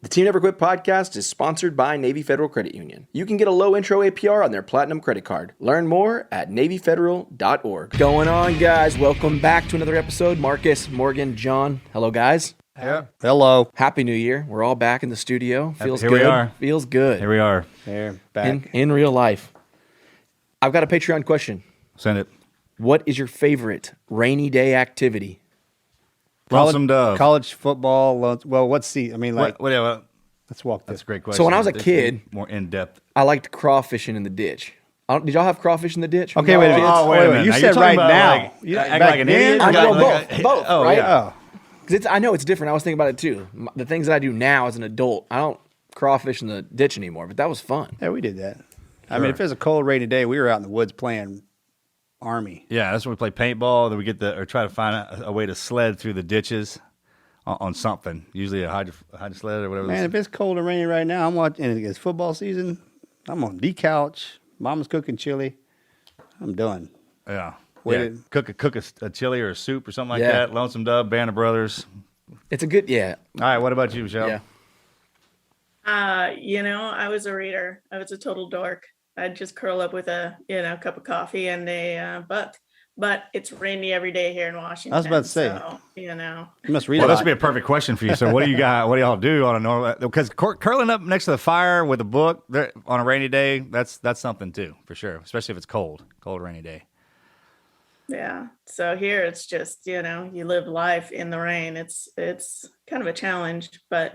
The Team Never Quit podcast is sponsored by Navy Federal Credit Union. You can get a low intro APR on their Platinum credit card. Learn more at NavyFederal.org. Going on, guys. Welcome back to another episode. Marcus, Morgan, John. Hello, guys. Yeah. Hello. Happy New Year. We're all back in the studio. Feels Here good. we are. Feels good. Here we are. Here, back. In real life. I've got a Patreon question. Send it. What is your favorite rainy day activity? Lonesome Dove. College football. Well, let's see. I mean, like, let's walk That's this. a great question. So when I was a kid, more in depth. I liked crawfishing in the ditch. Did y'all have crawfish in the ditch? Okay, wait a minute. Oh, wait a minute. You Now, said you're talking right about, now. like, You act back like an then? idiot? I know, Like both, oh, right? Oh, Because I know it's different. I was thinking about it too. The things that I do now as an adult, I don't crawfish in the ditch anymore, but that was fun. yeah, we did that. I mean, if it was a cold, rainy day, we were out in the woods playing Army. Yeah, that's when we play paintball. Then we or try to find a way to sled through the ditches on something. Usually a hydro sled or whatever. Man, if it's cold and rainy right now, I'm watching. And it's football season. I'm on the couch. Mama's cooking chili. I'm done. Yeah. Wait. Cook a chili or a soup or something like Yeah. that. Lonesome Dove, Band of Brothers. It's a good, yeah. All right, what about you, Michelle? Yeah. I was a reader. I was a total dork. I'd just curl up with a, cup of coffee and a book. But it's rainy every day here in Washington. I was about to say. So, You must read Well, a this lot. would be a perfect question for you. So, what do you got? What do y'all do on a normal? Because curling up next to the fire with a book on a rainy day, that's something too, for sure. Especially if it's cold rainy day. Yeah. So here it's just, you live life in the rain. It's kind of a challenge, but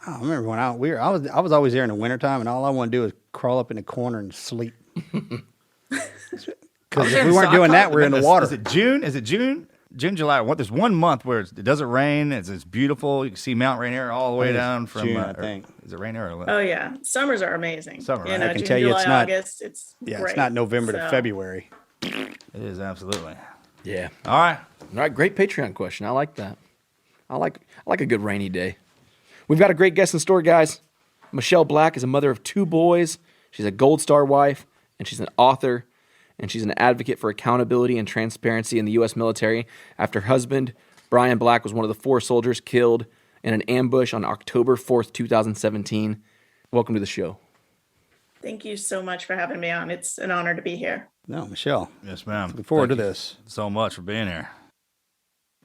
I remember when I was always there in the wintertime, and all I want to do is crawl up in the corner and sleep. Because if we weren't doing that, we're in the water. Is it June? June, July. There's 1 month where it doesn't rain. It's beautiful. You can see Mount Rainier all the way down from June, I think. Is it Rainier or what? oh yeah, summers are amazing. Summer, right? I can June, tell you July, it's not- August. It's Yeah, great. it's not November to So, February. It is absolutely. Yeah. All right. All right, great Patreon question. I like that. I like a good rainy day. We've got a great guest in store, guys. Michelle Black is a mother of 2 boys. She's a Gold Star wife, and she's an author, and she's an advocate for accountability and transparency in the U.S. military after her husband, Bryan Black, was one of the 4 soldiers killed in an ambush on October 4th, 2017. Welcome to the show. Thank you so much for having me on. It's an honor to be here. No, Michelle. Yes, ma'am. Looking forward Thank to you this. so much for being here.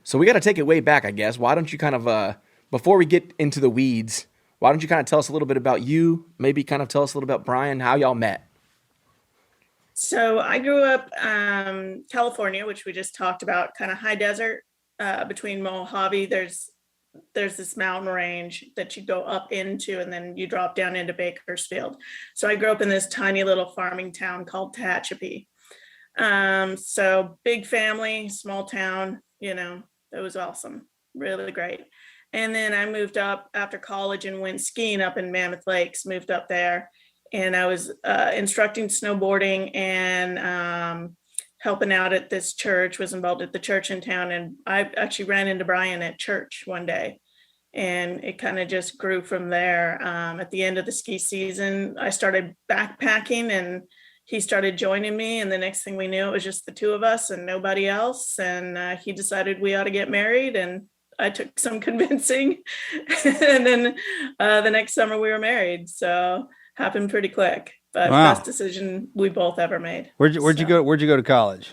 So we got to take it way back, I guess. Why don't you kind of, before we get into the weeds, why don't you kind of tell us a little bit about you? Maybe kind of tell us a little about Bryan, how y'all met. So I grew up California, which we just talked about, kind of high desert between Mojave. There's this mountain range that you go up into, and then you drop down into Bakersfield. So I grew up in this tiny little farming town called Tehachapi. So big family, small town, it was awesome, really great. And then I moved up after college and went skiing up in Mammoth Lakes, moved up there. And I was instructing snowboarding and helping out at this church, was involved at the church in town. And I actually ran into Bryan at church one day. And it kind of just grew from there. At the end of the ski season, I started backpacking and he started joining me. And the next thing we knew, it was just the 2 of us and nobody else. And he decided we ought to get married. And I took some convincing. And then the next summer we were married. So happened pretty quick, but Wow. best decision we both ever made. Where'd you go? Where'd you go to college?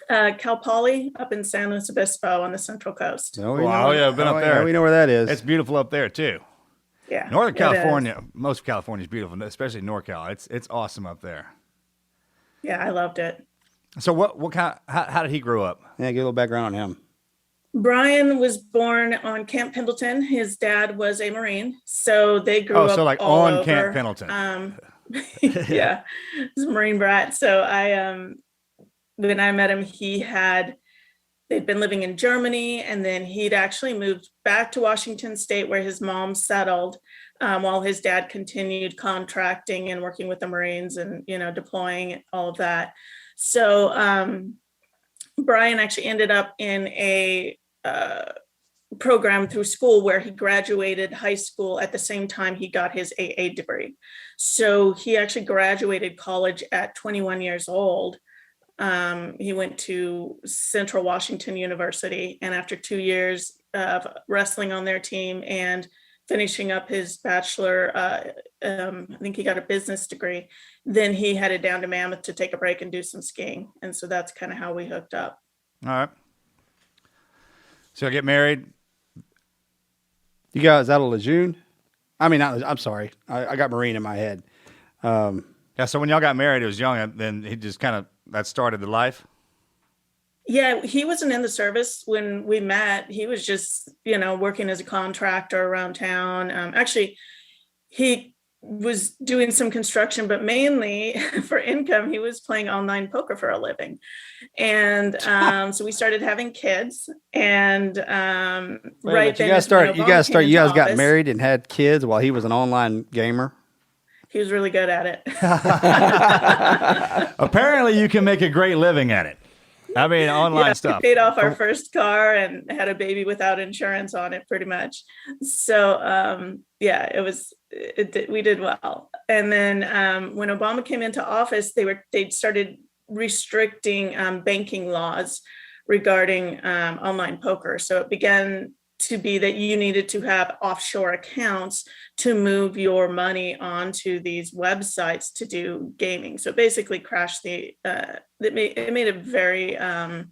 Cal Poly up in San Luis Obispo on the Central Coast. Oh, Yeah, I've been up there. Yeah, we know where that is. It's beautiful up there too. Yeah, Northern it California, is. most of California is beautiful, especially NorCal. It's awesome up there. Yeah, I loved it. So what kind? How did he grow up? Yeah, give a little background on him. Bryan was born on Camp Pendleton. His dad was a Marine, so they grew up so like all on over. Camp Pendleton. Yeah, he's a Marine brat. So when I met him, they'd been living in Germany, and then he'd actually moved back to Washington State where his mom settled, while his dad continued contracting and working with the Marines and, deploying all of that. So Bryan actually ended up in a program through school where he graduated high school at the same time he got his AA degree. So he actually graduated college at 21 years old. He went to Central Washington University, and after 2 years, of wrestling on their team and finishing up his bachelor. I think he got a business degree. Then he headed down to Mammoth to take a break and do some skiing. And so that's kind of how we hooked up. All right. So I get married. You guys out of Lejeune? I mean, I'm sorry. I got Marine in my head. Yeah. So when y'all got married, it was young, and then he just kind of that started the life. Yeah, he wasn't in the service when we met. He was just, working as a contractor around town. Actually, he was doing some construction, but mainly for income, he was playing online poker for a living. And so we started having kids. And right then, you guys got married and had kids while he was an online gamer. He was really good at it. Apparently, you can make a great living at it. I mean, online stuff. We paid off our first car and had a baby without insurance on it, pretty much. So, we did well. And then when Obama came into office, they started restricting banking laws regarding online poker. So it began to be that you needed to have offshore accounts to move your money onto these websites to do gaming. So basically crashed it made it very kind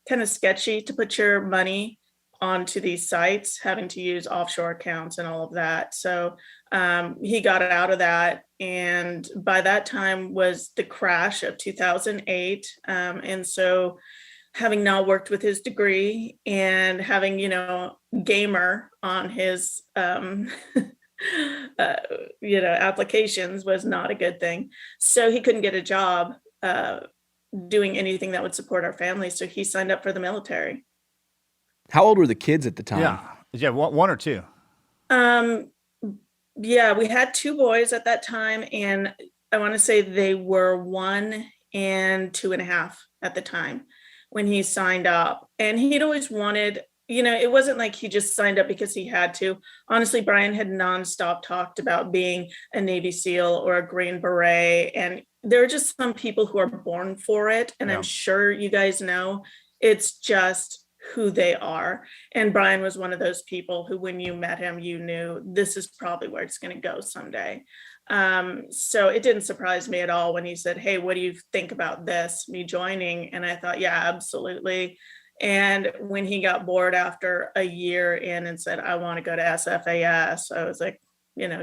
of sketchy to put your money onto these sites, having to use offshore accounts and all of that. So he got out of that. And by that time was the crash of 2008. And so having now worked with his degree and having, gamer on his, applications was not a good thing. So he couldn't get a job doing anything that would support our family. So he signed up for the military. How old were the kids at the time? Yeah, one or two. Yeah, we had two boys at that time, and I want to say they were 1 and 2.5 at the time when he signed up. And he'd always wanted, it wasn't like he just signed up because he had to. Honestly, Brian had nonstop talked about being a Navy SEAL or a Green Beret. And there are just some people who are born for it. And I'm sure you guys know, it's just who they are. And Brian was one of those people who, when you met him, you knew this is probably where it's going to go someday. So it didn't surprise me at all when he said, "Hey, what do you think about this, me joining?" And I thought, yeah, absolutely. And when he got bored after a year in and said, "I want to go to SFAS," I was like,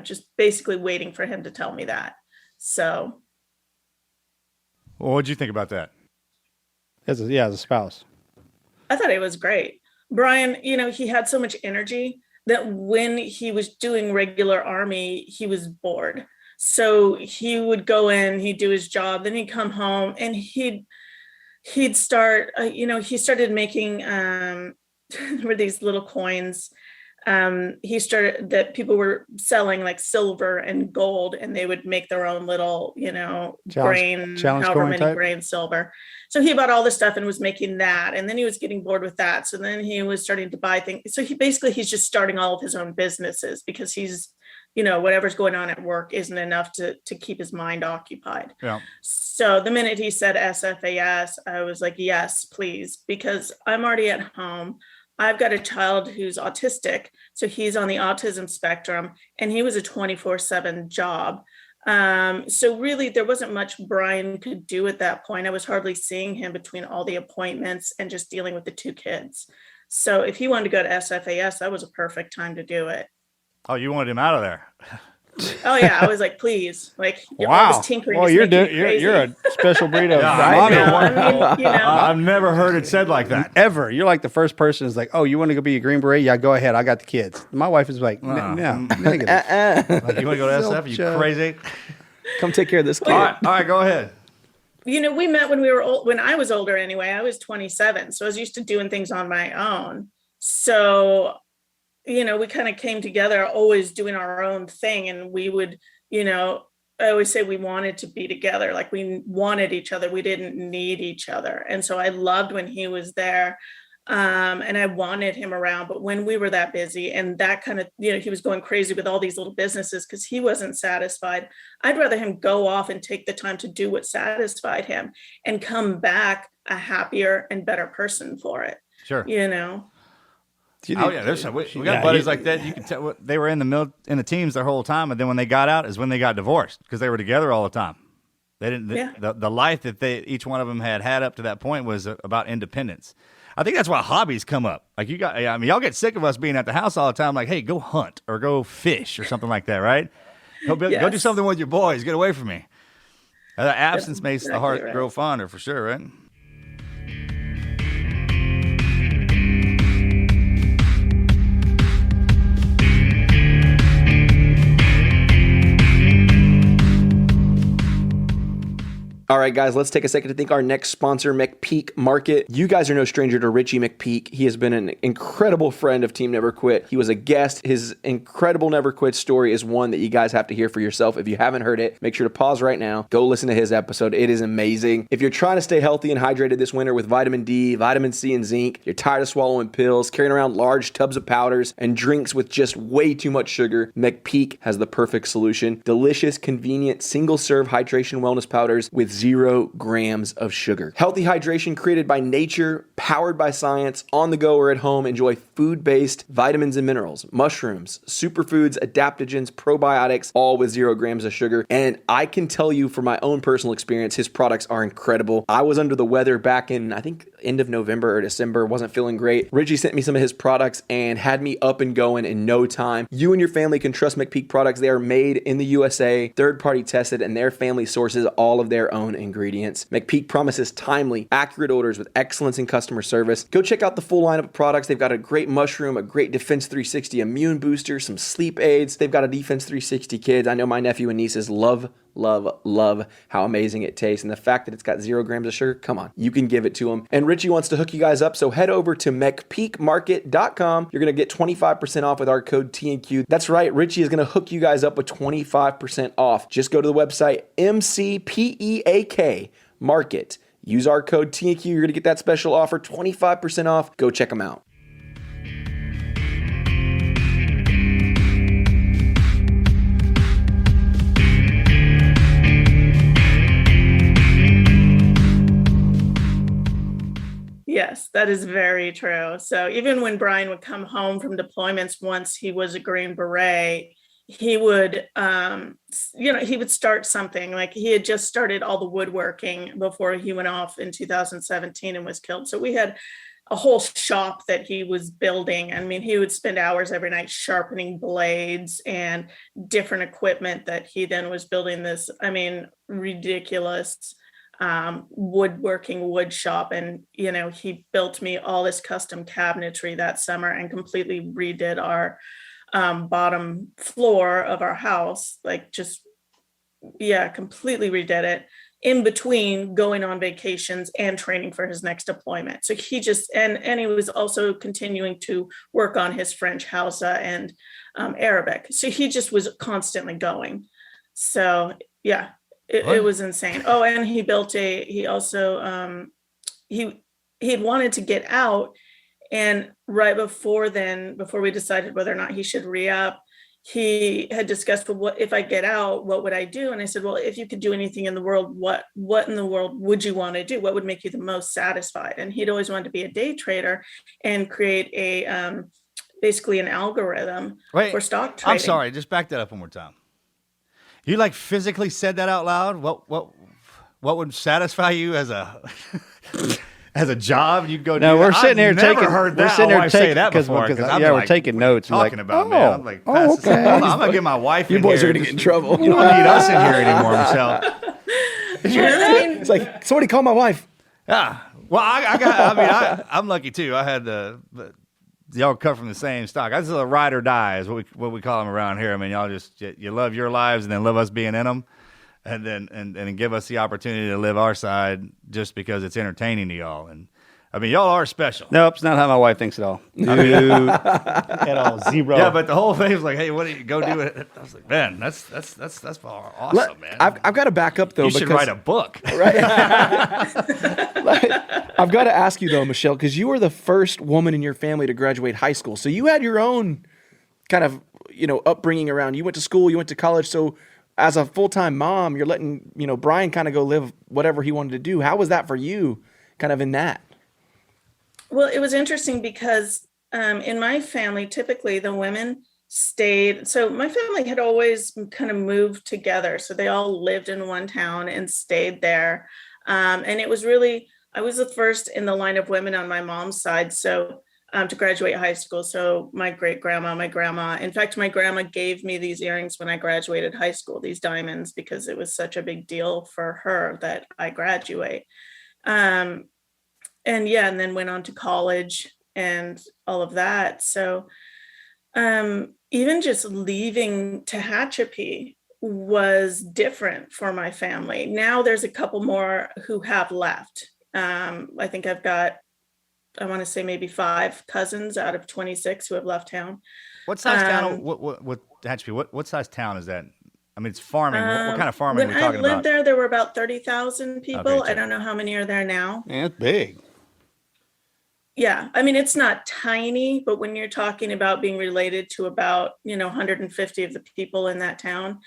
just basically waiting for him to tell me that. So. Well, what'd you think about that? As a spouse. I thought it was great. Brian, he had so much energy that when he was doing regular Army, he was bored. So he would go in, he'd do his job, then he'd come home and he'd start, he started making, were these little coins. He started that people were selling like silver and gold, and they would make their own little, grain, however many grain silver. So he bought all this stuff and was making that. And then he was getting bored with that. So then he was starting to buy things. So he's just starting all of his own businesses because he's, whatever's going on at work isn't enough to keep his mind occupied. Yeah. So the minute he said SFAS, I was like, yes, please, because I'm already at home. I've got a child who's autistic, so he's on the autism spectrum, and he was a 24/7 job. So really, there wasn't much Brian could do at that point. I was hardly seeing him between all the appointments and just dealing with the two kids. So if he wanted to go to SFAS, that was a perfect time to do it. Oh, you wanted him out of there. Oh yeah, I was like, please, like you're wow. always tinkering. Well, you're a special breed of mommy. I've never heard it said like that ever. You're like the first person who's like, "Oh, you want to go be a Green Beret? Yeah, go ahead. I got the kids." My wife is like, "No, Like, you want to go to SF? You crazy? Come take care of this kid. All right, go ahead. We met when we were old. When I was older, anyway. I was 27, so I was used to doing things on my own. So. We kind of came together always doing our own thing. And we would, I always say we wanted to be together. Like we wanted each other. We didn't need each other. And so I loved when he was there. And I wanted him around. But when we were that busy and that kind of, he was going crazy with all these little businesses because he wasn't satisfied. I'd rather him go off and take the time to do what satisfied him and come back a happier and better person for it. Sure. Oh yeah, we got buddies like that. You can tell they were in the teams their whole time, and then when they got out is when they got divorced because they were together all the time. They didn't. The life that each one of them had up to that point was about independence. I think that's why hobbies come up. Like y'all get sick of us being at the house all the time. Like, hey, go hunt or go fish or something like that, right? Go do something with your boys. Get away from me. The absence makes the heart grow fonder, for sure, right? All right, guys, let's take a second to thank our next sponsor, McPeak Market. You guys are no stranger to Richie McPeak. He has been an incredible friend of Team Never Quit. He was a guest. His incredible Never Quit story is one that you guys have to hear for yourself. If you haven't heard it, make sure to pause right now. Go listen to his episode. It is amazing. If you're trying to stay healthy and hydrated this winter with vitamin D, vitamin C, and zinc, you're tired of swallowing pills, carrying around large tubs of powders, and drinks with just way too much sugar, McPeak has the perfect solution. Delicious, convenient, single-serve hydration wellness powders with 0 grams of sugar. Healthy hydration created by nature, powered by science, on the go or at home. Enjoy food-based vitamins and minerals, mushrooms, superfoods, adaptogens, probiotics, all with 0 grams of sugar. And I can tell you from my own personal experience, his products are incredible. I was under the weather back in, I think, end of November or December, wasn't feeling great. Richie sent me some of his products and had me up and going in no time. You and your family can trust McPeak products. They are made in the USA, third-party tested, and their family sources all of their own ingredients. McPeak promises timely, accurate orders with excellence in customer service. Go check out the full lineup of products. They've got a great mushroom, a great Defense 360 immune booster, some sleep aids. They've got a Defense 360 kids. I know my nephew and nieces love how amazing it tastes. And the fact that it's got 0 grams of sugar, come on, you can give it to them. And Richie wants to hook you guys up, so head over to McPeakMarket.com. You're going to get 25% off with our code TNQ. That's right, Richie is going to hook you guys up with 25% off. Just go to the website, MCPEAK Market. Use our code TNQ. You're going to get that special offer, 25% off. Go check them out. Yes, that is very true. So even when Brian would come home from deployments, once he was a Green Beret, he would, he would start something. Like he had just started all the woodworking before he went off in 2017 and was killed. So we had a whole shop that he was building. I mean, he would spend hours every night sharpening blades and different equipment that he then was building this, ridiculous woodworking wood shop. And he built me all this custom cabinetry that summer and completely redid our bottom floor of our house, completely redid it in between going on vacations and training for his next deployment. So he just and he was also continuing to work on his French Hausa and Arabic. So he just was constantly going. So yeah. It was insane. Oh, and he had wanted to get out. And right before we decided whether or not he should re-up, he had discussed, well, what if I get out, what would I do? And I said, well, if you could do anything in the world, what in the world would you want to do? What would make you the most satisfied? And he'd always wanted to be a day trader and create a basically an algorithm for stock trading. I'm sorry, just back that up one more time. You physically said that out loud? What would satisfy you as a as a job? You go. No, we're sitting here taking. Heard we're that. sitting here taking that before because we're taking notes. Talking about man. I'm like, okay. I'm gonna get my wife. You boys are gonna get in trouble. You don't need us in here anymore, Michelle. It's like somebody call my wife. Yeah. Well, I'm lucky too. I had y'all come from the same stock. That's a ride or die is what we call them around here. I mean, y'all just you love your lives and then love us being in them, and then give us the opportunity to live our side just because it's entertaining to y'all. And I mean, y'all are special. Nope, it's not how my wife thinks at all. At all, zero. Yeah, but the whole thing was like, hey, what do you go do it? I was like, man, that's awesome, man. I've got to back up though. You should write a book, right? I've got to ask you though, Michelle, because you were the first woman in your family to graduate high school, so you had your own kind of upbringing around. You went to school, you went to college, so as a full-time mom, you're letting Brian kind of go live whatever he wanted to do. How was that for you, kind of in that? Well, it was interesting because in my family, typically the women stayed. So my family had always kind of moved together. So they all lived in one town and stayed there. And it was really, I was the first in the line of women on my mom's side. So to graduate high school. So my great grandma, my grandma, in fact, my grandma gave me these earrings when I graduated high school, these diamonds, because it was such a big deal for her that I graduate. And yeah, and then went on to college and all of that. So even just leaving Tehachapi was different for my family. Now there's a couple more who have left. I think I've got, I want to say maybe 5 cousins out of 26 who have left town. What size town? What Tehachapi? What size town is that? I mean, it's farming. What kind of farming are we talking about? When I lived there were about 30,000 people. Okay, I don't know how many are there now. Man, it's big. Yeah, I mean, it's not tiny, but when you're talking about being related to about, 150 of the people in that town,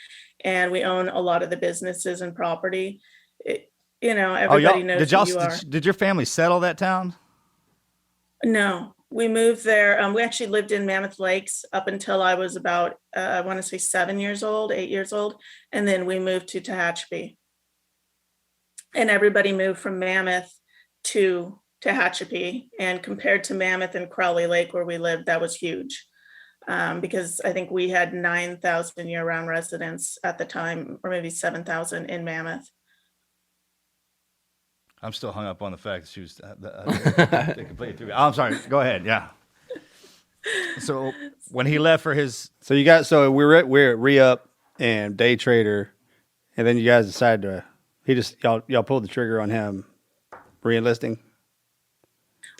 and we own a lot of the businesses and property, everybody knows who you are. Did your family settle that town? No, we moved there. We actually lived in Mammoth Lakes up until I was about, I want to say 8 years old. And then we moved to Tehachapi. And everybody moved from Mammoth to Tehachapi. And compared to Mammoth and Crowley Lake where we lived, that was huge. Because I think we had 9,000 year-round residents at the time, or maybe 7,000 in Mammoth. I'm still hung up on the fact that she was they completely threw me. I'm sorry. Go ahead. Yeah. So when he left for his, we're at re-up and day trader, and then you guys decided y'all pulled the trigger on him re-enlisting.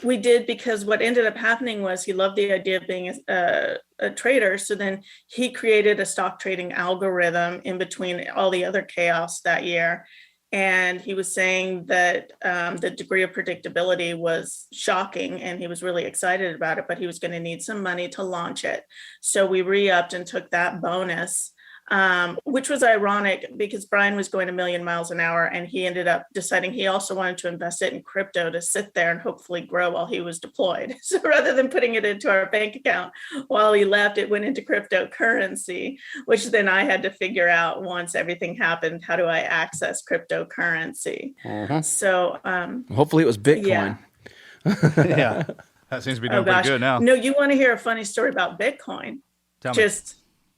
We did, because what ended up happening was he loved the idea of being a trader. So then he created a stock trading algorithm in between all the other chaos that year. And he was saying that the degree of predictability was shocking, and he was really excited about it, but he was going to need some money to launch it. So we re-upped and took that bonus, which was ironic because Brian was going 1,000,000 miles an hour, and he ended up deciding he also wanted to invest it in crypto to sit there and hopefully grow while he was deployed. So rather than putting it into our bank account while he left, it went into cryptocurrency, which then I had to figure out once everything happened, how do I access cryptocurrency? So hopefully it was Bitcoin. Yeah. that seems to be doing pretty good now. No, you want to hear a funny story about Bitcoin? Tell me.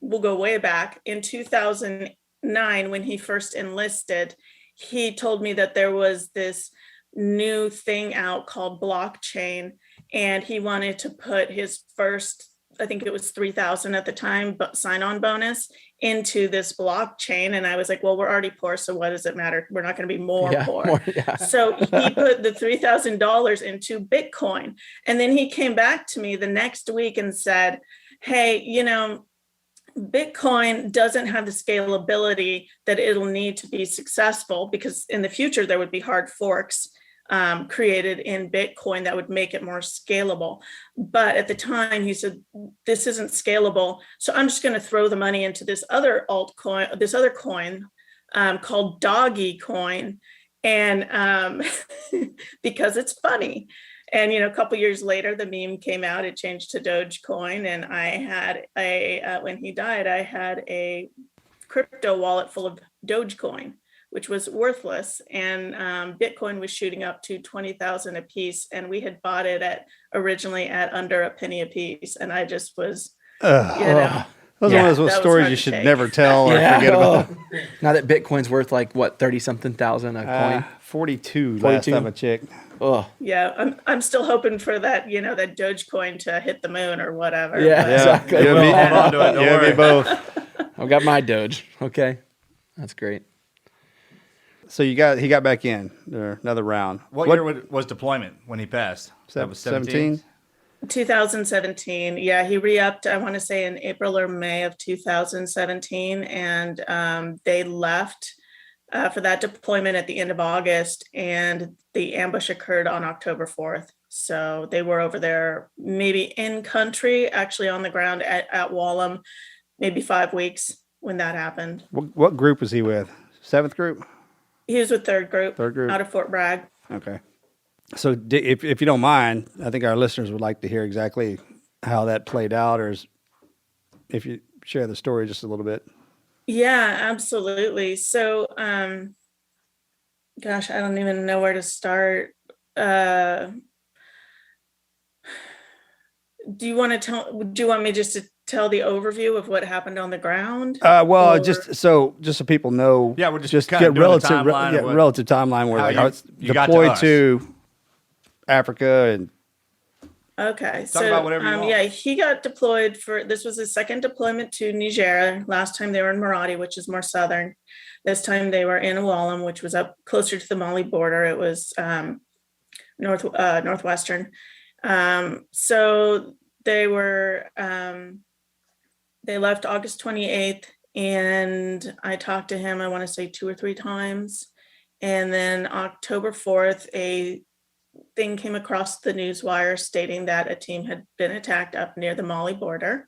We'll go way back. In 2009, when he first enlisted, he told me that there was this new thing out called blockchain, and he wanted to put his first, I think it was 3,000 at the time, but sign-on bonus into this blockchain. And I was like, well, we're already poor, so what does it matter? We're not going to be more poor. So he put the $3,000 into Bitcoin. And then he came back to me the next week and said, hey, Bitcoin doesn't have the scalability that it'll need to be successful, because in the future there would be hard forks created in Bitcoin that would make it more scalable. But at the time he said, this isn't scalable, so I'm just going to throw the money into this other altcoin, this other coin called Doggy Coin, and because it's funny. And, a couple years later, the meme came out, it changed to Dogecoin. And I had when he died, I had a crypto wallet full of Dogecoin, which was worthless. And Bitcoin was shooting up to 20,000 a piece. And we had bought it originally at under a penny a piece. And I just was, those are one of those stories you should never tell or forget about. Now that Bitcoin's worth like what, 30-something thousand a coin? 42 last time I checked. Oh. Yeah, I'm still hoping for that, that Dogecoin to hit the moon or whatever. Yeah, exactly. Hold on to it. Don't worry. Me both. I've got my Doge. Okay, that's great. So he got back in another round. What year was deployment when he passed? That was 17? 2017. Yeah, he re-upped, I want to say in April or May of 2017, and they left for that deployment at the end of August, and the ambush occurred on October 4th. So they were over there, maybe in country, actually on the ground at Wallam, maybe 5 weeks when that happened. What group was he with? 7th group? He was with 3rd group. 3rd group. Out of Fort Bragg. Okay. So if you don't mind, I think our listeners would like to hear exactly how that played out, or if you share the story just a little bit. Yeah, absolutely. So, gosh, I don't even know where to start. Do you want me just to tell the overview of what happened on the ground? Well, Or- just so people know. Yeah, we're just kinda get doing the relative timeline of what- relative timeline where how like how you- it's you got to deployed us. to Africa and Okay, Talk about whatever you want. yeah, he got deployed this was his second deployment to Niger. Last time they were in Maradi, which is more southern. This time they were in Awalum, which was up closer to the Mali border. It was northwestern. So they were they left August 28th, and I talked to him, I want to say 2 or 3 times. And then October 4th, a thing came across the newswire stating that a team had been attacked up near the Mali border.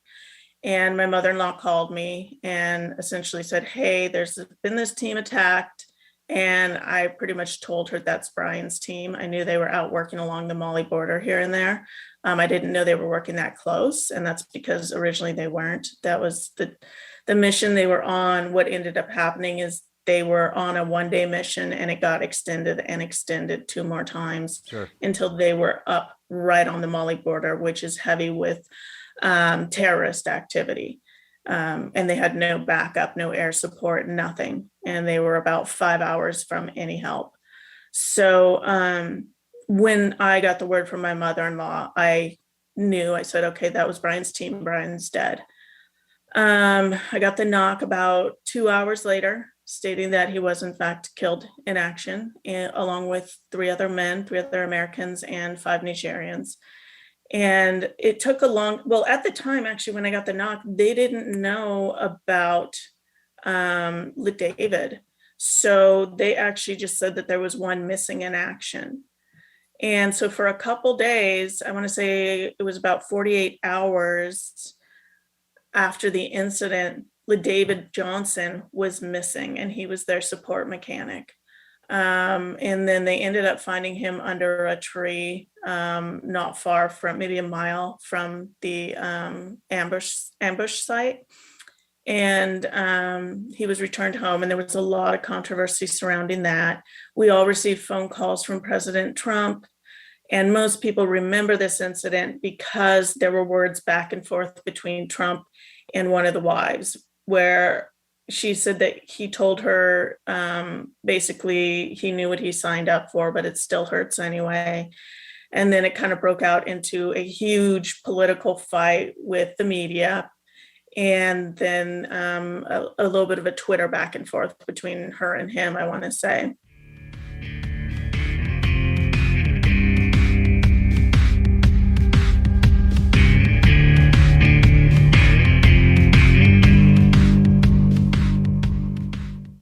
And my mother-in-law called me and essentially said, hey, there's been this team attacked. And I pretty much told her that's Brian's team. I knew they were out working along the Mali border here and there. I didn't know they were working that close. And that's because originally they weren't. That was the mission they were on. What ended up happening is they were on a 1-day mission, and it got extended and extended 2 more times. Sure. Until they were up right on the Mali border, which is heavy with terrorist activity. And they had no backup, no air support, nothing. And they were about 5 hours from any help. So when I got the word from my mother-in-law, I said, okay, that was Brian's team. Brian's dead. I got the knock about 2 hours later, stating that he was in fact killed in action, along with 3 other Americans and 5 Nigerians. And it took at the time, actually, when I got the knock, they didn't know about David. So they actually just said that there was 1 missing in action. And so for a couple days, I want to say it was about 48 hours after the incident, David Johnson was missing, and he was their support mechanic. And then they ended up finding him under a tree, not far from, maybe a mile from the ambush site. And he was returned home, and there was a lot of controversy surrounding that. We all received phone calls from President Trump, and most people remember this incident because there were words back and forth between Trump and one of the wives, where she said that he told her basically he knew what he signed up for, but it still hurts anyway. And then it kind of broke out into a huge political fight with the media. And then a little bit of a Twitter back and forth between her and him, I want to say.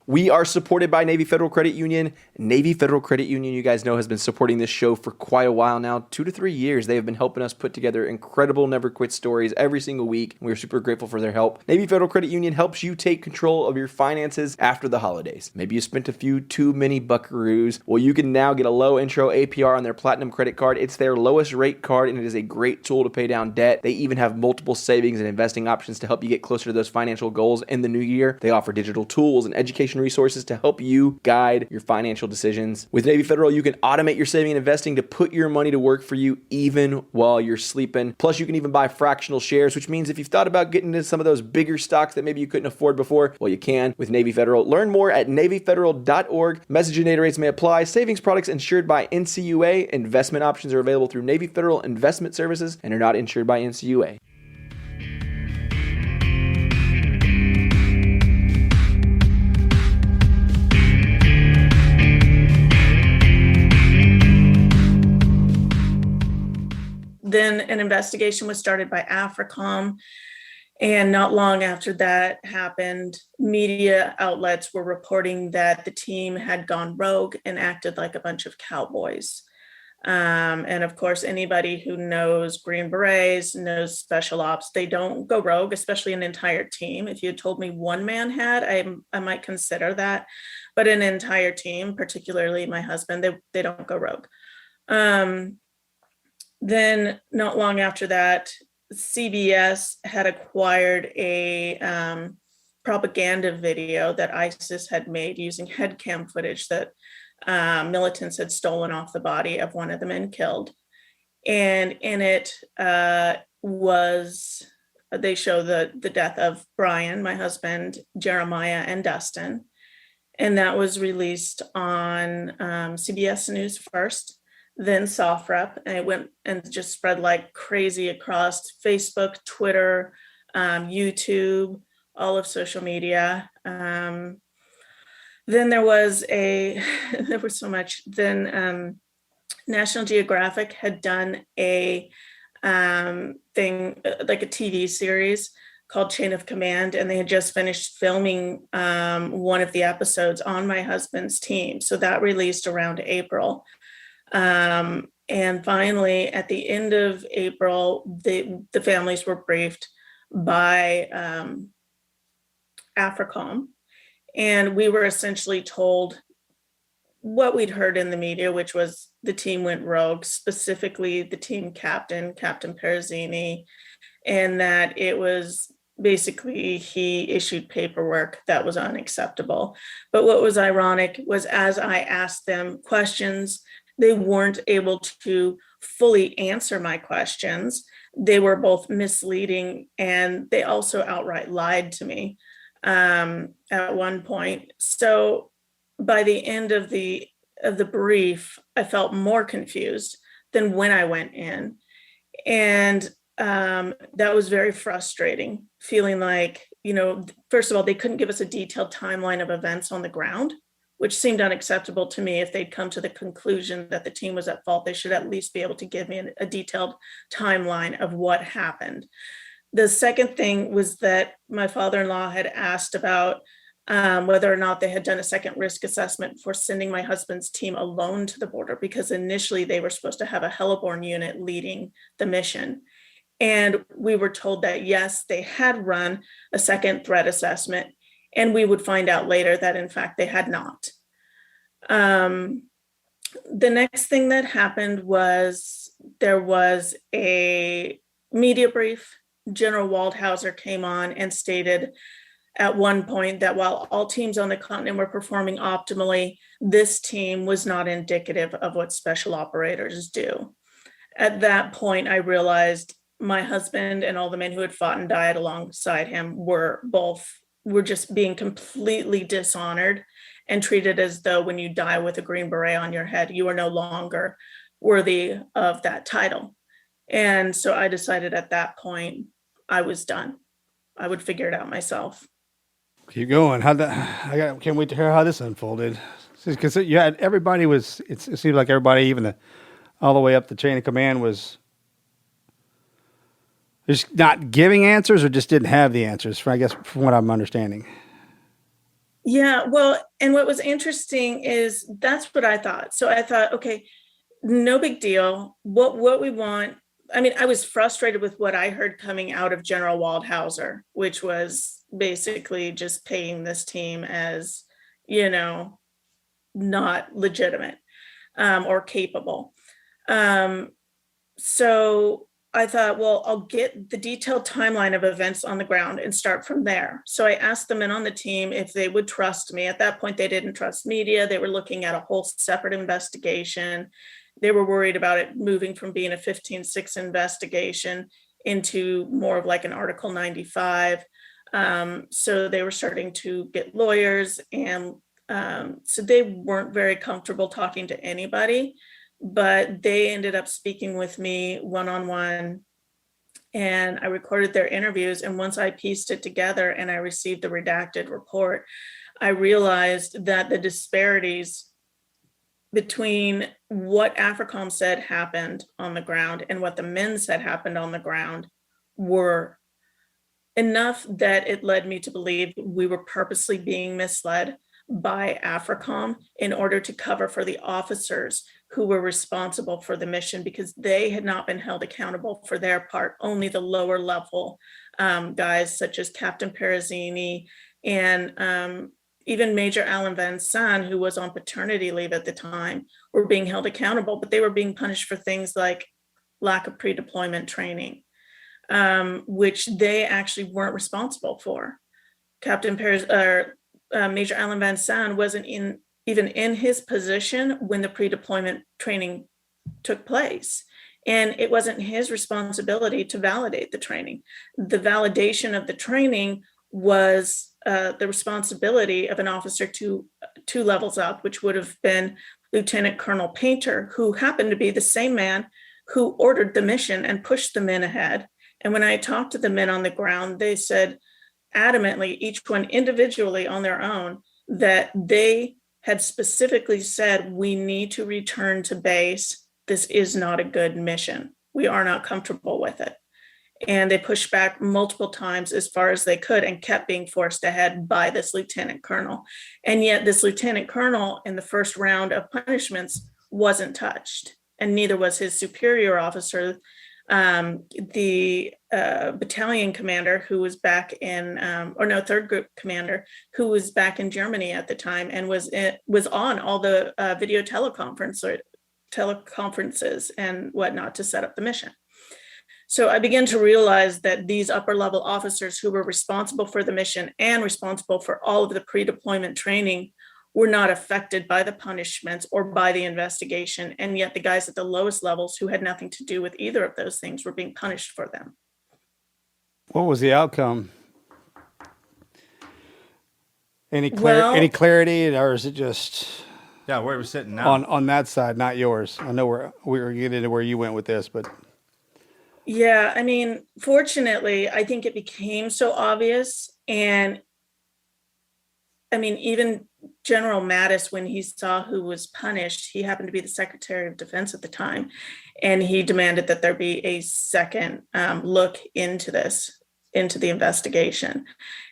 We are supported by Navy Federal Credit Union. Navy Federal Credit Union, you guys know, has been supporting this show for quite a while now, 2 to 3 years. They have been helping us put together incredible never quit stories every single week. We're super grateful for their help. Navy Federal Credit Union helps you take control of your finances after the holidays. Maybe you spent a few too many buckaroos. Well, you can now get a low intro APR on their Platinum credit card. It's their lowest rate card, and it is a great tool to pay down debt. They even have multiple savings and investing options to help you get closer to those financial goals in the new year. They offer digital tools and education resources to help you guide your financial decisions. With Navy Federal, you can automate your saving and investing to put your money to work for you even while you're sleeping. Plus, you can even buy fractional shares, which means if you've thought about getting into some of those bigger stocks that maybe you couldn't afford before, well, you can with Navy Federal. Learn more at NavyFederal.org. Message and data rates may apply. Savings products insured by NCUA. Investment options are available through Navy Federal Investment Services and are not insured by NCUA. Then an investigation was started by AFRICOM. And not long after that happened, media outlets were reporting that the team had gone rogue and acted like a bunch of cowboys. And of course, anybody who knows Green Berets, knows special ops, they don't go rogue, especially an entire team. If you had told me one man had, I might consider that. But an entire team, particularly my husband, they don't go rogue. Then not long after that, CBS had acquired a propaganda video that ISIS had made using headcam footage that militants had stolen off the body of one of the men killed. And in it they show the death of Brian, my husband, Jeremiah, and Dustin. And that was released on CBS News first, then SOFREP, and it went and just spread like crazy across Facebook, Twitter, YouTube, all of social media. Then there was there was so much. Then National Geographic had done a thing, like a TV series called Chain of Command, and they had just finished filming one of the episodes on my husband's team. So that released around April. And finally, at the end of April, the families were briefed by AFRICOM, and we were essentially told what we'd heard in the media, which was the team went rogue, specifically the team captain, Captain Perezzini, and that it was basically he issued paperwork that was unacceptable. But what was ironic was as I asked them questions, they weren't able to fully answer my questions. They were both misleading, and they also outright lied to me at one point. So by the end of the brief, I felt more confused than when I went in. And that was very frustrating, feeling like, first of all, they couldn't give us a detailed timeline of events on the ground, which seemed unacceptable to me. If they'd come to the conclusion that the team was at fault, they should at least be able to give me a detailed timeline of what happened. The second thing was that my father-in-law had asked about whether or not they had done a second risk assessment for sending my husband's team alone to the border, because initially they were supposed to have a heliborne unit leading the mission. And we were told that, yes, they had run a second threat assessment, and we would find out later that, in fact, they had not. The next thing that happened was there was a media brief. General Waldhauser came on and stated at one point that while all teams on the continent were performing optimally, this team was not indicative of what special operators do. At that point, I realized my husband and all the men who had fought and died alongside him were just being completely dishonored and treated as though when you die with a Green Beret on your head, you are no longer worthy of that title. And so I decided at that point I was done. I would figure it out myself. Keep going. Can't wait to hear how this unfolded. Because you had everybody was. It seemed like everybody, even all the way up the chain of command, was just not giving answers, or just didn't have the answers. From what I'm understanding. Yeah, well, and what was interesting is that's what I thought. So I thought, okay, no big deal. What we want. I mean, I was frustrated with what I heard coming out of General Waldhauser, which was basically just paying this team as, not legitimate or capable. So I thought, well, I'll get the detailed timeline of events on the ground and start from there. So I asked the men on the team if they would trust me. At that point, they didn't trust media. They were looking at a whole separate investigation. They were worried about it moving from being a 15-6 investigation into more of like an Article 95. So they were starting to get lawyers, and so they weren't very comfortable talking to anybody, but they ended up speaking with me one-on-one, and I recorded their interviews. And once I pieced it together and I received the redacted report, I realized that the disparities between what AFRICOM said happened on the ground and what the men said happened on the ground were enough that it led me to believe we were purposely being misled by AFRICOM in order to cover for the officers who were responsible for the mission, because they had not been held accountable for their part. Only the lower level guys, such as Captain Perezzini and even Major Alan Van San, who was on paternity leave at the time, were being held accountable, but they were being punished for things like lack of pre-deployment training. which they actually weren't responsible for. Major Alan Van Sant wasn't even in his position when the pre-deployment training took place. And it wasn't his responsibility to validate the training. The validation of the training was the responsibility of an officer two levels up, which would have been Lieutenant Colonel Painter, who happened to be the same man who ordered the mission and pushed the men ahead. And when I talked to the men on the ground, they said adamantly, each one individually on their own, that they had specifically said, we need to return to base. This is not a good mission. We are not comfortable with it. And they pushed back multiple times as far as they could and kept being forced ahead by this lieutenant colonel. And yet this lieutenant colonel in the first round of punishments wasn't touched, and neither was his superior officer, the battalion commander who was back in, third group commander who was back in Germany at the time and was on all the video teleconferences and whatnot to set up the mission. So I began to realize that these upper level officers who were responsible for the mission and responsible for all of the pre-deployment training were not affected by the punishments or by the investigation. And yet the guys at the lowest levels who had nothing to do with either of those things were being punished for them. What was the outcome? Any clarity, or is it just where we're sitting now on that side, not yours? I know we were getting into where you went with this, but yeah, I mean, fortunately, I think it became so obvious. And I mean, even General Mattis, when he saw who was punished, he happened to be the Secretary of Defense at the time, and he demanded that there be a second look into the investigation.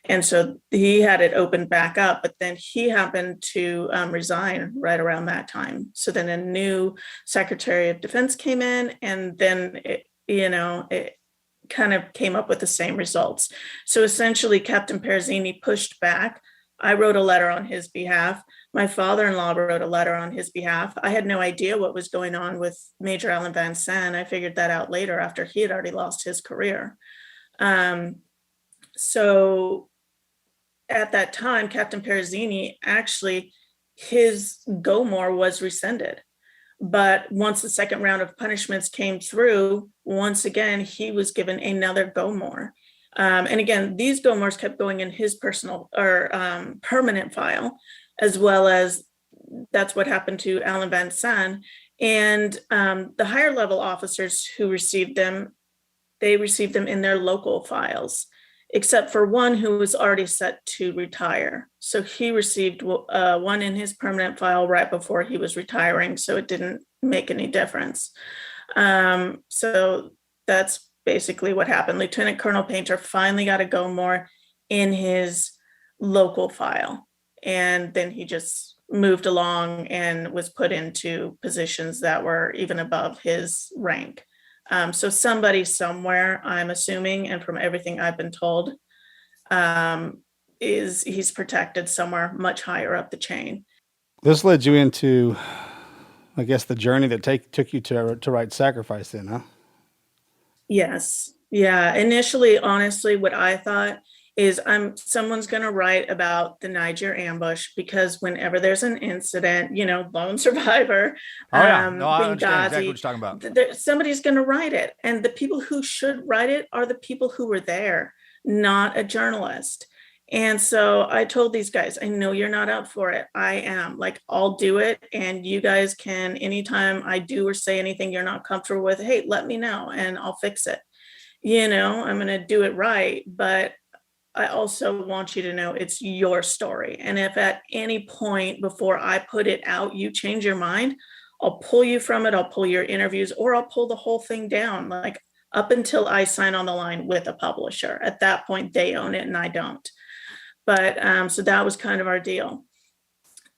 And so he had it opened back up, but then he happened to resign right around that time. So then a new Secretary of Defense came in, and then it kind of came up with the same results. So essentially, Captain Perezzini pushed back. I wrote a letter on his behalf. My father-in-law wrote a letter on his behalf. I had no idea what was going on with Major Alan Van Sant. I figured that out later after he had already lost his career. So at that time, Captain Perezzini, actually, his go more was rescinded. But once the second round of punishments came through, once again, he was given another go more. And again, these go mores kept going in his personal or permanent file, as well as that's what happened to Alan Van Sant. And the higher level officers who received them, they received them in their local files, except for one who was already set to retire. So he received one in his permanent file right before he was retiring, so it didn't make any difference. So that's basically what happened. Lieutenant Colonel Painter finally got a go more in his local file, and then he just moved along and was put into positions that were even above his rank. So somebody somewhere, I'm assuming, and from everything I've been told, he's protected somewhere much higher up the chain. This led you into, I guess, the journey that took you to write Sacrifice then, huh? Yes. Yeah. Initially, honestly, what I thought is someone's going to write about the Niger ambush, because whenever there's an incident, lone survivor, I understand exactly what you're talking about. Somebody's going to write it. And the people who should write it are the people who were there, not a journalist. And so I told these guys, I know you're not up for it. I am. I'll do it. And you guys can, anytime I do or say anything you're not comfortable with, hey, let me know and I'll fix it. I'm going to do it right. But I also want you to know it's your story. And if at any point before I put it out, you change your mind, I'll pull you from it. I'll pull your interviews, or I'll pull the whole thing down, up until I sign on the line with a publisher. At that point, they own it and I don't. But so that was kind of our deal.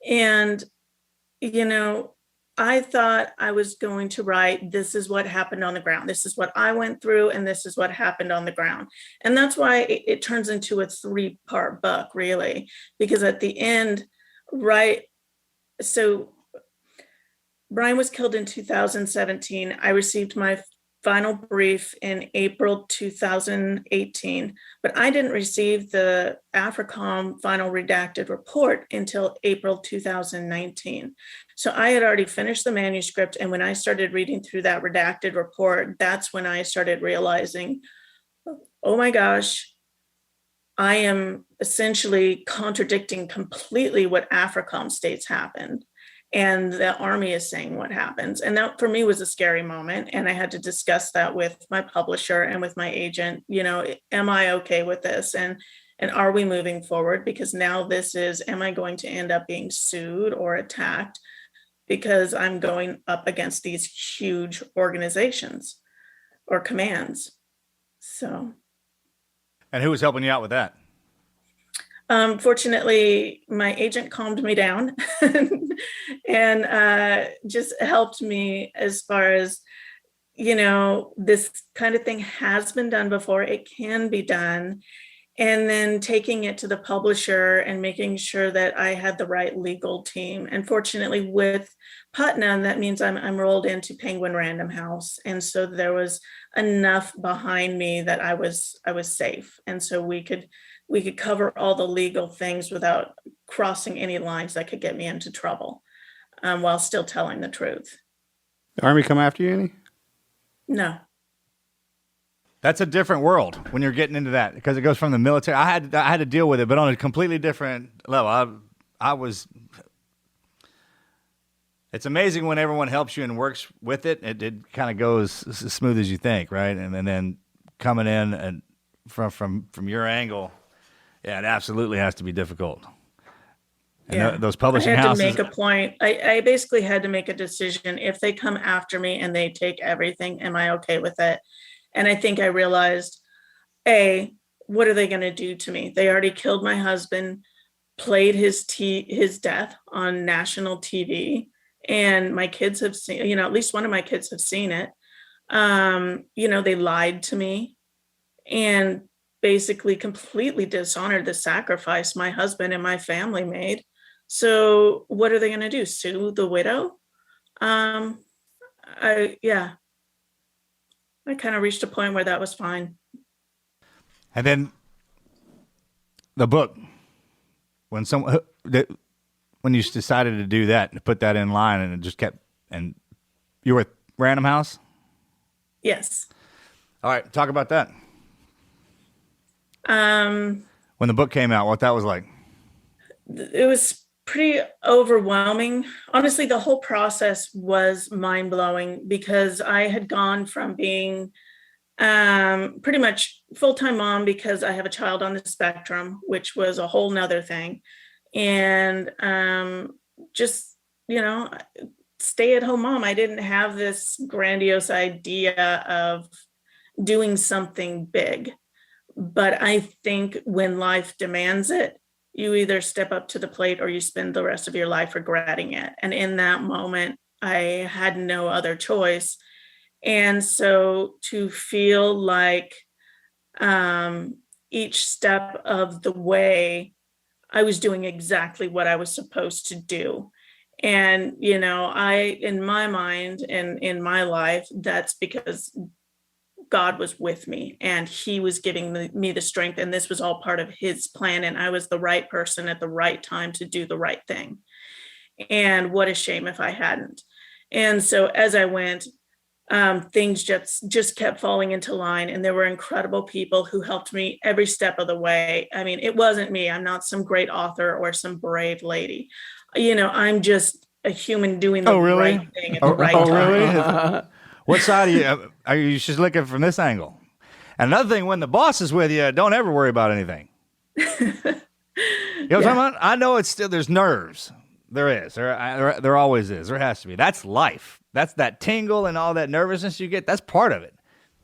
And, I thought I was going to write, this is what happened on the ground. This is what I went through, and this is what happened on the ground. And that's why it turns into a 3-part book, really, because at the end, so Brian was killed in 2017. I received my final brief in April 2018, but I didn't receive the AFRICOM final redacted report until April 2019. So I had already finished the manuscript, and when I started reading through that redacted report, that's when I started realizing, oh my gosh, I am essentially contradicting completely what AFRICOM states happened. And the Army is saying what happens. And that for me was a scary moment. And I had to discuss that with my publisher and with my agent. Am I okay with this? And are we moving forward? Because now this is, am I going to end up being sued or attacked because I'm going up against these huge organizations or commands? So. And who was helping you out with that? Fortunately, my agent calmed me down and just helped me as far as, this kind of thing has been done before. It can be done. And then taking it to the publisher and making sure that I had the right legal team. And fortunately, with Putnam, that means I'm rolled into Penguin Random House. And so there was enough behind me that I was safe. And so we could cover all the legal things without crossing any lines that could get me into trouble, while still telling the truth. The Army come after you any? No. That's a different world when you're getting into that, because it goes from the military. I had to deal with it, but on a completely different level. It's amazing when everyone helps you and works with it. It kind of goes as smooth as you think, right? And then coming in and from your angle, yeah, it absolutely has to be difficult. And those publishing houses. I had to make a point. I basically had to make a decision. If they come after me and they take everything, am I okay with it? And I think I realized, what are they going to do to me? They already killed my husband, played his death on national TV, and my kids have seen, at least one of my kids have seen it. They lied to me and basically completely dishonored the sacrifice my husband and my family made. So what are they going to do? Sue the widow? I kind of reached a point where that was fine. And then the book, when you decided to do that, to put that in line, and it just kept, and you were at Random House? Yes. All right, talk about that. When the book came out, what that was like? It was pretty overwhelming. Honestly, the whole process was mind-blowing, because I had gone from being pretty much full-time mom, because I have a child on the spectrum, which was a whole nother thing. And just, stay-at-home mom. I didn't have this grandiose idea of doing something big. But I think when life demands it, you either step up to the plate or you spend the rest of your life regretting it. And in that moment, I had no other choice. And so to feel like each step of the way, I was doing exactly what I was supposed to do. And, in my mind and in my life, that's because God was with me and he was giving me the strength, and this was all part of his plan, and I was the right person at the right time to do the right thing. And what a shame if I hadn't. And so as I went, things just kept falling into line, and there were incredible people who helped me every step of the way. I mean, it wasn't me. I'm not some great author or some brave lady. I'm just a human doing the right thing at the right time. Really? What side are you just looking from this angle? And another thing, when the boss is with you, don't ever worry about anything. You know what I'm talking about? I know it's still, there's nerves. There is. There always is. There has to be. That's life. That's that tingle and all that nervousness you get. That's part of it.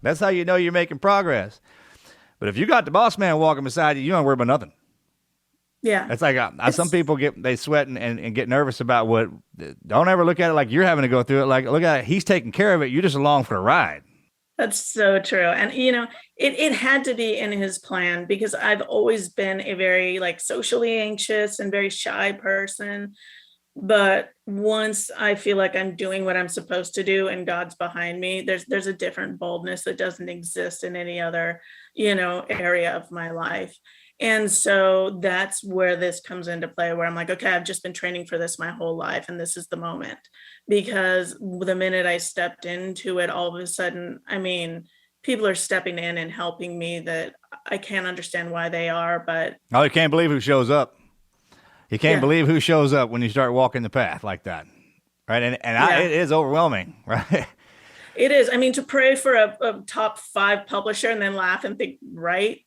That's how you know you're making progress. But if you got the boss man walking beside you, you don't worry about nothing. Yeah. It's like some people they sweat and get nervous about what. Don't ever look at it like you're having to go through it. Like, look at it. He's taking care of it. You're just along for the ride. That's so true. And, it had to be in his plan, because I've always been a very socially anxious and very shy person. But once I feel like I'm doing what I'm supposed to do and God's behind me, there's a different boldness that doesn't exist in any other, area of my life. And so that's where this comes into play, where I'm like, okay, I've just been training for this my whole life, and this is the moment. Because the minute I stepped into it, all of a sudden, I mean, people are stepping in and helping me that I can't understand why they are, but Oh, you can't believe who shows up. You can't Yeah. believe who shows up when you start walking the path like that, right? And Yeah. it is overwhelming, right? It is. I mean, to pray for a top 5 publisher and then laugh and think, right?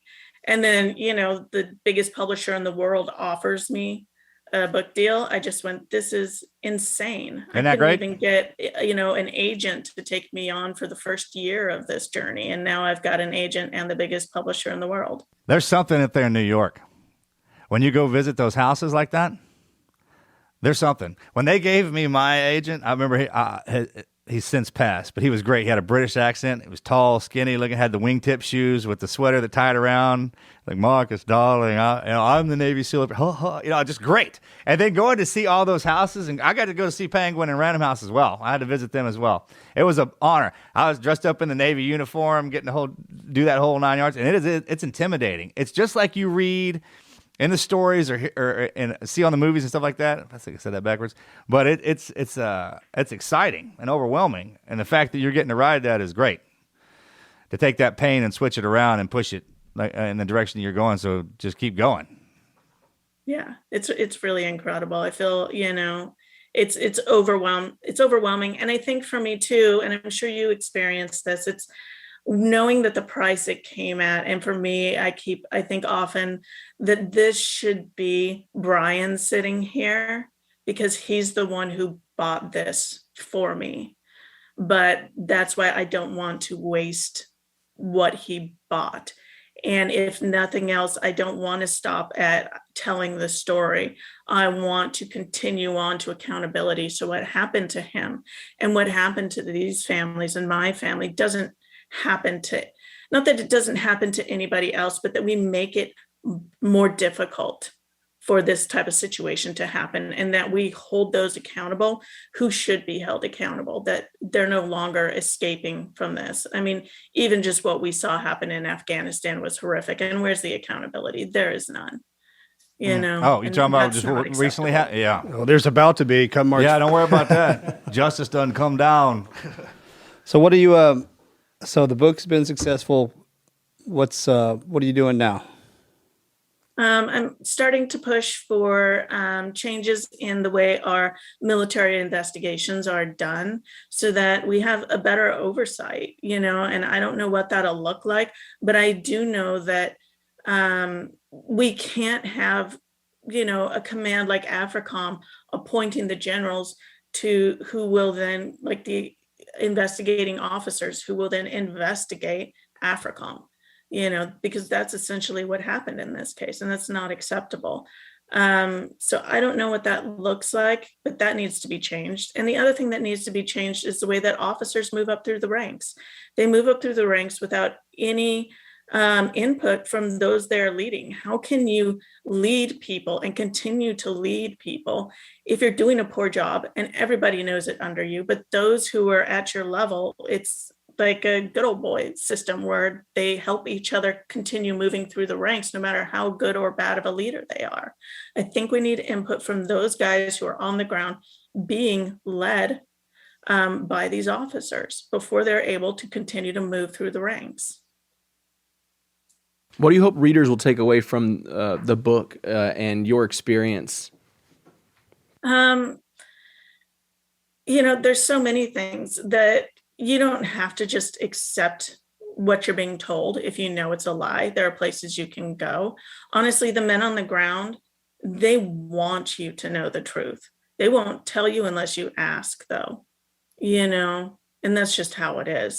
And then, the biggest publisher in the world offers me a book deal. I just went, this is insane. Isn't that I couldn't great? even get, an agent to take me on for the first year of this journey. And now I've got an agent and the biggest publisher in the world. There's something up there in New York. When you go visit those houses like that, there's something. When they gave me my agent, I remember he's since passed, but he was great. He had a British accent. He was tall, skinny looking, had the wingtip shoes with the sweater that tied around. Like, Marcus, darling, I'm the Navy SEAL. Just great. And then going to see all those houses, and I got to go to see Penguin and Random House as well. I had to visit them as well. It was an honor. I was dressed up in the Navy uniform, getting to do that whole 9 yards, and it's intimidating. It's just like you read in the stories or and see on the movies and stuff like that. I think I said that backwards, but it's exciting and overwhelming, and the fact that you're getting to ride that is great. To take that pain and switch it around and push it in the direction you're going. So just keep going. Yeah, it's really incredible. I feel, it's overwhelming. And I think for me too, and I'm sure you experienced this, it's knowing that the price it came at. And for me, I think often that this should be Brian sitting here because he's the one who bought this for me. But that's why I don't want to waste what he bought. And if nothing else, I don't want to stop at telling the story. I want to continue on to accountability. So what happened to him and what happened to these families and my family doesn't happen to, not that it doesn't happen to anybody else, but that we make it more difficult for this type of situation to happen, and that we hold those accountable who should be held accountable, that they're no longer escaping from this. I mean, even just what we saw happen in Afghanistan was horrific. And where's the accountability? There is none. Oh, you're talking about just recently? Yeah. Well, there's about to be come March. Yeah, don't worry about that. Justice doesn't come down. So what do you? So the book's been successful. What are you doing now? I'm starting to push for changes in the way our military investigations are done so that we have a better oversight, and I don't know what that'll look like, but I do know that we can't have, a command like AFRICOM appointing the generals who will then, like the investigating officers who will then investigate AFRICOM. Because that's essentially what happened in this case, and that's not acceptable. So I don't know what that looks like, but that needs to be changed. And the other thing that needs to be changed is the way that officers move up through the ranks. They move up through the ranks without any input from those they're leading. How can you lead people and continue to lead people if you're doing a poor job and everybody knows it under you, but those who are at your level, it's like a good old boy system where they help each other continue moving through the ranks, no matter how good or bad of a leader they are. I think we need input from those guys who are on the ground being led by these officers before they're able to continue to move through the ranks. What do you hope readers will take away from the book and your experience? There's so many things that you don't have to just accept what you're being told if you know it's a lie. There are places you can go. Honestly, the men on the ground, they want you to know the truth. They won't tell you unless you ask, though, and that's just how it is.